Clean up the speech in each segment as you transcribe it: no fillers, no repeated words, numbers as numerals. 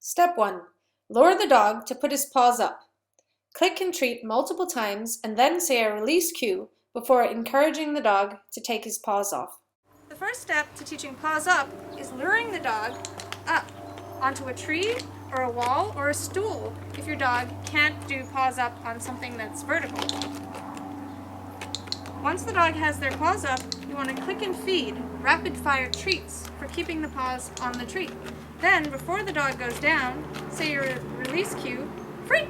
Step 1. Lure the dog to put his paws up. Click and treat multiple times and then say a release cue before encouraging the dog to take his paws off. The first step to teaching paws up is luring the dog up onto a tree or a wall or a stool if your dog can't do paws up on something that's vertical. Once the dog has their paws up, you want to click and feed rapid-fire treats for keeping the paws on the tree. Then, before the dog goes down, say your release cue, free,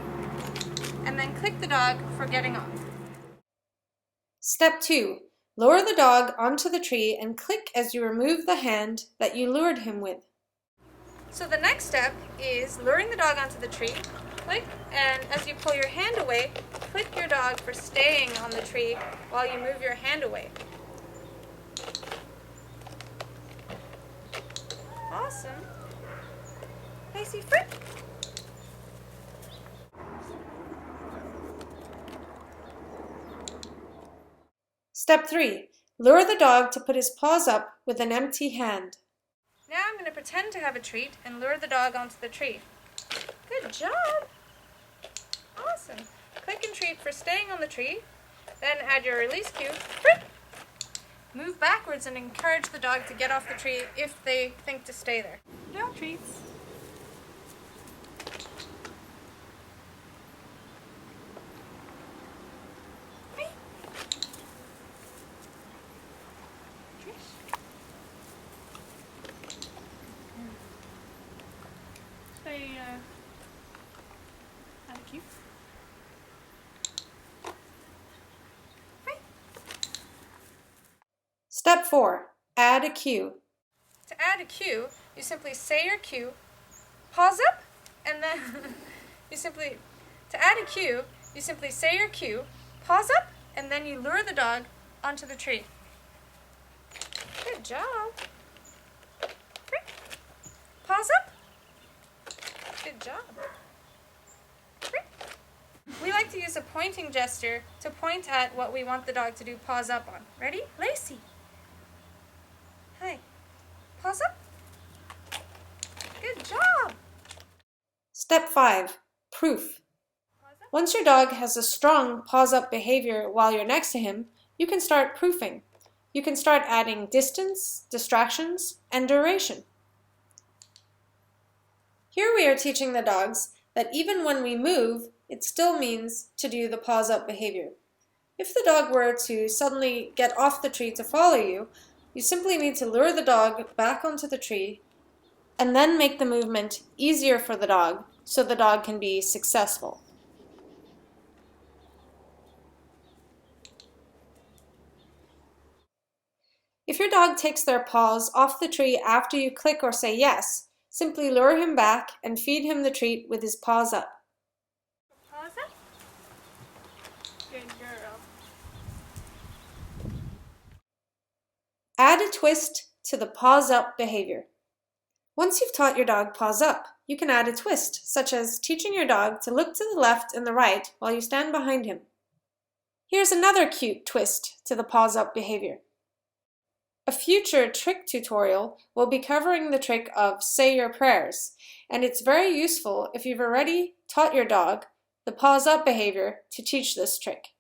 and then click the dog for getting off. Step 2. Lower the dog onto the tree and click as you remove the hand that you lured him with. So the next step is luring the dog onto the tree, click, and as you pull your hand away, click your dog for staying on the tree while you move your hand away. Awesome. Lacey, free. Step 3. Lure the dog to put his paws up with an empty hand. Now I'm going to pretend to have a treat and lure the dog onto the tree. Good job! Awesome. Click and treat for staying on the tree, then add your release cue. Free. Move backwards and encourage the dog to get off the tree if they think to stay there. No treats. Thank you. Step 4. Add a cue. To add a cue, you simply say your cue, paws up, and then to add a cue, you simply say your cue, paws up, and then you lure the dog onto the tree. Good job. Paws up. Good job. We like to use a pointing gesture to point at what we want the dog to do paws up on. Ready? Lacey. Hi. Paws up. Good job. Step 5. Proof. Once your dog has a strong paws up behavior while you're next to him, you can start proofing. You can start adding distance, distractions, and duration. Here we are teaching the dogs that even when we move, it still means to do the paws up behavior. If the dog were to suddenly get off the tree to follow you, you simply need to lure the dog back onto the tree and then make the movement easier for the dog so the dog can be successful. If your dog takes their paws off the tree after you click or say yes, simply lure him back and feed him the treat with his paws up. Paws up. Good girl. Add a twist to the paws up behavior. Once you've taught your dog paws up, you can add a twist, such as teaching your dog to look to the left and the right while you stand behind him. Here's another cute twist to the paws up behavior. A future trick tutorial will be covering the trick of say your prayers, and it's very useful if you've already taught your dog the paws up behavior to teach this trick.